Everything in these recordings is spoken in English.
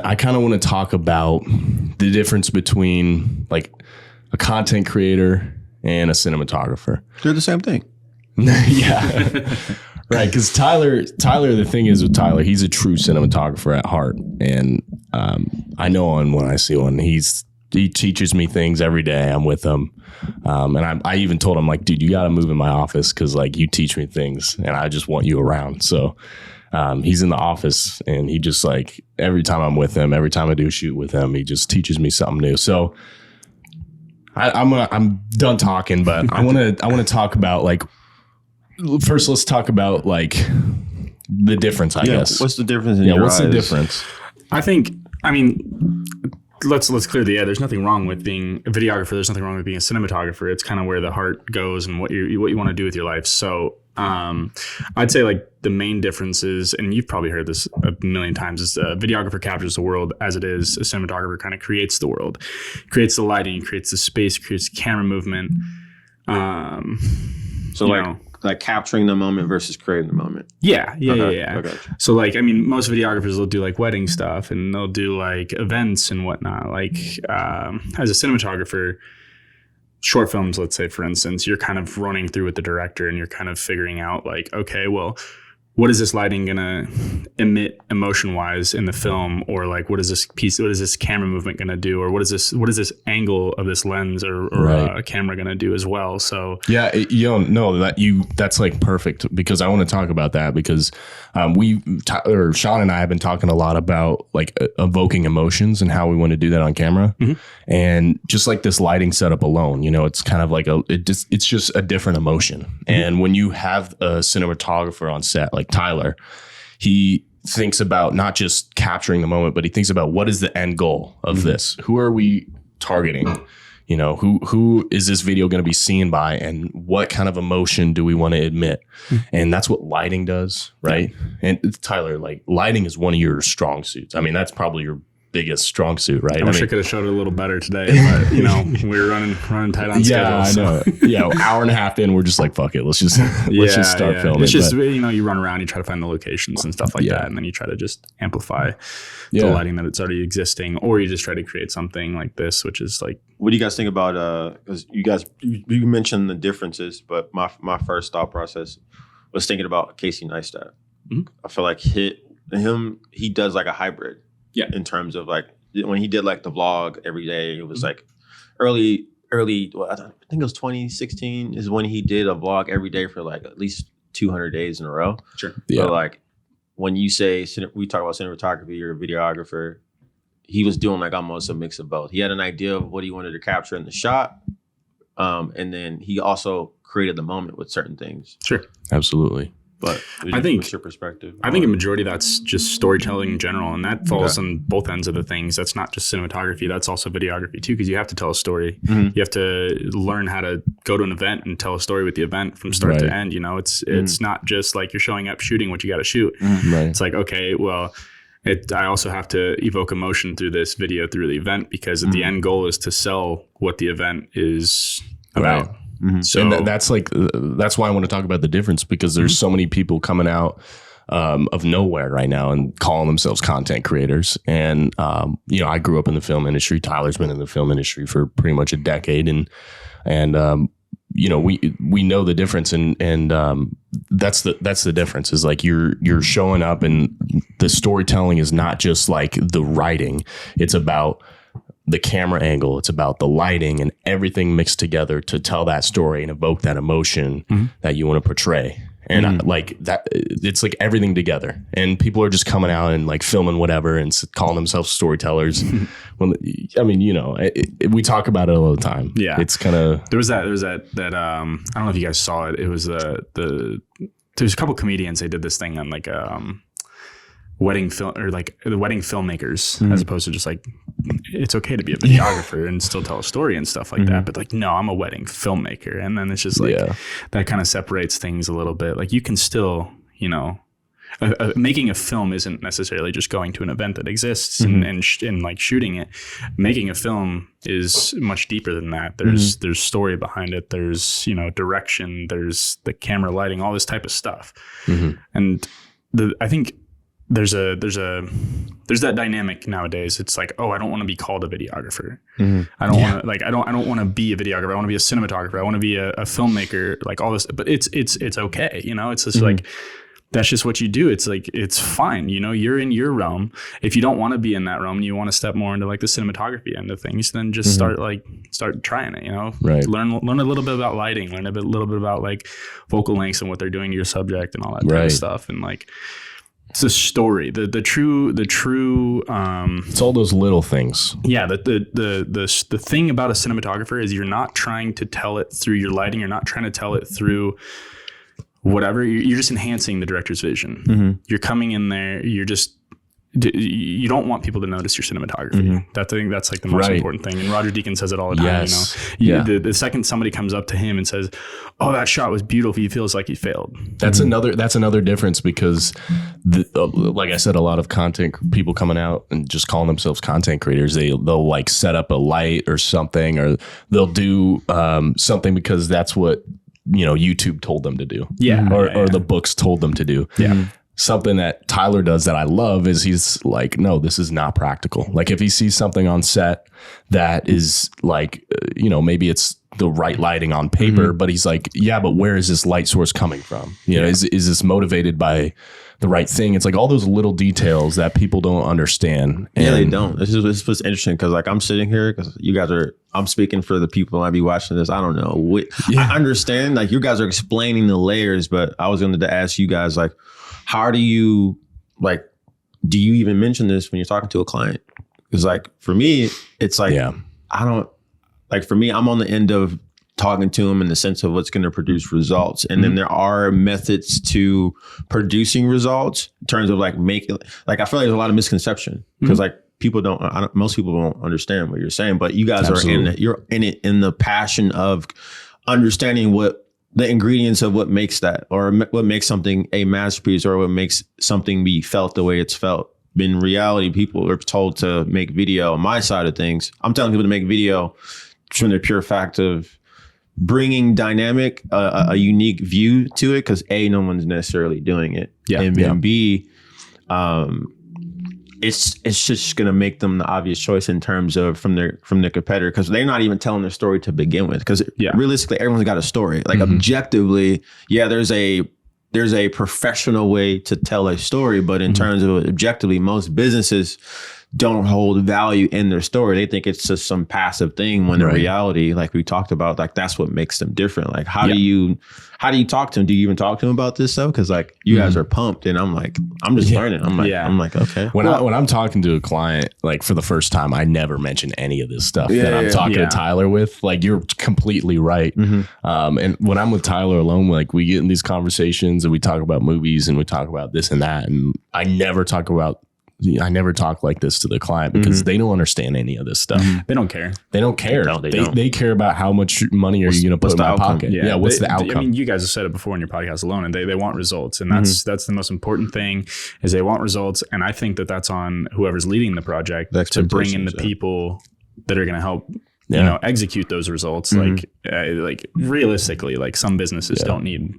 I kind of want to talk about the difference between like a content creator and a cinematographer. They're the same thing. Yeah. Right. Because Tyler, the thing is with Tyler, he's a true cinematographer at heart. And I know him when I see one. He teaches me things every day. I'm with him. And I even told him, like, dude, you got to move in my office because, like, you teach me things and I just want you around. So he's in the office and he just, like, every time I'm with him, every time I do a shoot with him, he just teaches me something new. So I'm done talking, but I want to talk about, like, first, let's talk about like the difference, I guess. What's the difference in your what's eyes? the difference? Let's clear the air. There's nothing wrong with being a videographer. There's nothing wrong with being a cinematographer. It's kind of where the heart goes and what you want to do with your life. So I'd say like the main differences, and you've probably heard this a million times, is a videographer captures the world as it is. A cinematographer kind of creates the world, creates the lighting, creates the space, creates the camera movement. Like capturing the moment versus creating the moment. Yeah. Okay. So like, I mean, most videographers will do like wedding stuff and they'll do like events and whatnot. Like as a cinematographer, short films, let's say, for instance, you're kind of running through with the director and you're kind of figuring out like, okay, well, what is this lighting going to emit emotion wise in the film? Or like, what is this camera movement going to do? Or what is this angle of this lens or Right. a camera going to do as well? So Yeah, that's like perfect because I want to talk about that because Sean and I have been talking a lot about like evoking emotions and how we want to do that on camera. Mm-hmm. And just like this lighting setup alone, it's kind of like it's just a different emotion. Mm-hmm. And when you have a cinematographer on set, like Tyler, he thinks about not just capturing the moment, but he thinks about what is the end goal of mm-hmm. this? Who are we targeting? Who is this video going to be seen by and what kind of emotion do we want to emit? Mm-hmm. And that's what lighting does, right? Yeah. And Tyler, like lighting is one of your strong suits. I mean, that's probably your biggest strong suit, right? I wish I could have showed it a little better today, but we were running tight on schedule. Yeah, I know. Yeah, hour and a half in, we're just like, fuck it, let's just start filming. It's just you run around, you try to find the locations and stuff like that, and then you try to just amplify the lighting that it's already existing, or you just try to create something like this, which is like. What do you guys think about? Because you mentioned the differences, but my first thought process was thinking about Casey Neistat. Mm-hmm. I feel like he does like a hybrid. Yeah. In terms of like when he did like the vlog every day, it was like early. Well, I think it was 2016 is when he did a vlog every day for like at least 200 days in a row. Sure. Yeah. But like when you say we talk about cinematography or a videographer, he was doing like almost a mix of both. He had an idea of what he wanted to capture in the shot, and then he also created the moment with certain things. Sure. Absolutely. But I think what's your perspective? I think a majority of that's just storytelling in general, and that falls on both ends of the things. That's not just cinematography; that's also videography too, because you have to tell a story. Mm-hmm. You have to learn how to go to an event and tell a story with the event from start to end. It's not just like you're showing up shooting what you got to shoot. Mm-hmm. Right. It's like, okay, well, I also have to evoke emotion through this video, through the event, because the end goal is to sell what the event is about. Right. Mm-hmm. So and that's why I want to talk about the difference, because there's mm-hmm. so many people coming out of nowhere right now and calling themselves content creators. And I grew up in the film industry. Tyler's been in the film industry for pretty much a decade, and we know the difference, and that's the difference is like you're showing up, and the storytelling is not just like the writing. It's about the camera angle, it's about the lighting and everything mixed together to tell that story and evoke that emotion mm-hmm. that you want to portray. And like that, it's like everything together. And people are just coming out and like filming whatever and calling themselves storytellers. Well, I mean, we talk about it all the time. Yeah, it's kind of there was that I don't know if you guys saw it. It was there's a couple comedians. They did this thing on like wedding film, or like the wedding filmmakers, mm-hmm. as opposed to just like it's okay to be a videographer and still tell a story and stuff like mm-hmm. that, but like, no, I'm a wedding filmmaker. And then it's just like that kind of separates things a little bit. Like you can still, making a film isn't necessarily just going to an event that exists mm-hmm. and like shooting it. Making a film is much deeper than that. There's story behind it. There's direction. There's the camera, lighting, all this type of stuff. Mm-hmm. And I think there's that dynamic nowadays. It's like, oh, I don't want to be called a videographer. I don't want to I don't want to be a videographer. I want to be a cinematographer. I want to be a filmmaker, like all this, but it's okay. It's just like, that's just what you do. It's like, it's fine. You're in your realm. If you don't want to be in that realm and you want to step more into like the cinematography end of things, then just start trying it, Right. Learn a little bit about lighting, learn a little bit about like focal lengths and what they're doing to your subject and all that kind of stuff. And like, it's a story, the true, it's all those little things. Yeah. The thing about a cinematographer is you're not trying to tell it through your lighting. You're not trying to tell it through whatever. You're just enhancing the director's vision. You're coming in there. You don't want people to notice your cinematography. I think that's like the most important thing. And Roger Deakins says it all the time. The second somebody comes up to him and says, "Oh, that shot was beautiful," he feels like he failed. That's another difference, because like I said, a lot of content people coming out and just calling themselves content creators, they'll like set up a light or something, or they'll do something because that's what YouTube told them to do. Or the books told them to do. Something that Tyler does that I love is he's like, no, this is not practical. Like if he sees something on set that is like, maybe it's the right lighting on paper, but he's like, yeah, but where is this light source coming from? Is this motivated by the right thing? It's like all those little details that people don't understand. And they don't. This was interesting because like I'm sitting here because you guys I'm speaking for the people I be watching this. I don't know. I understand like you guys are explaining the layers, but I was going to ask you guys like, how do you do you even mention this when you're talking to a client? Because like for me, it's like, I don't like, for me, I'm on the end of talking to them in the sense of what's going to produce results. And then there are methods to producing results in terms of like making, like, I feel like there's a lot of misconception because like most people don't understand what you're saying, but you guys are in it. You're in it in the passion of understanding what the ingredients of what makes that, or what makes something a masterpiece, or what makes something be felt the way it's felt. In reality, people are told to make video. On my side of things, I'm telling people to make video from the pure fact of bringing dynamic, a unique view to it, because A, no one's necessarily doing it. And B, it's just going to make them the obvious choice in terms of from their competitor, because they're not even telling their story to begin with. Because realistically, everyone's got a story. Like objectively, there's a professional way to tell a story, but in terms of objectively, most businesses don't hold value in their story. They think it's just some passive thing, when in reality, like we talked about, like that's what makes them different. Like how do you talk to them? Do you even talk to them about this stuff? Because like you guys are pumped, and I'm like, I'm just learning. I'm like, okay. When I'm talking to a client, like for the first time, I never mention any of this stuff that I'm talking to Tyler with. Like you're completely right. And when I'm with Tyler alone, like we get in these conversations and we talk about movies and we talk about this and that, and I never talk like this to the client because they don't understand any of this stuff. They don't care. They don't care. No, they care about how much money are you going to put in my pocket. What's the outcome? I mean, you guys have said it before in your podcast alone, and they want results. And that's the most important thing, is they want results. And I think that's on whoever's leading the project to bring in the people that are going to help execute those results. Like realistically, like some businesses don't need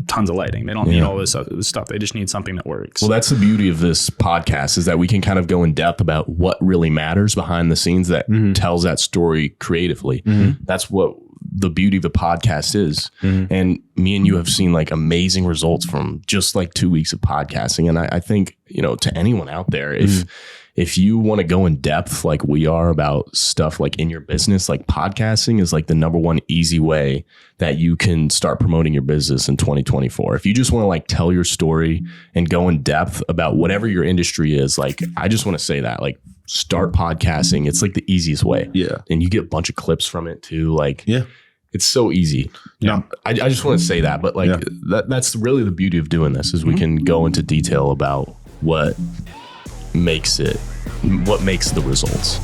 tons of lighting. They don't need all this stuff. They just need something that works. Well, that's the beauty of this podcast, is that we can kind of go in depth about what really matters behind the scenes that tells that story creatively. That's what the beauty of the podcast is. And me and you have seen like amazing results from just like 2 weeks of podcasting. And I think, to anyone out there, if you want to go in depth like we are about stuff like in your business, like podcasting is like the number one easy way that you can start promoting your business in 2024. If you just want to like tell your story and go in depth about whatever your industry is, like I just want to say that, like, start podcasting. It's like the easiest way. And you get a bunch of clips from it too. Like, it's so easy. I just want to say that, but like that's really the beauty of doing this, is we can go into detail about what makes the results.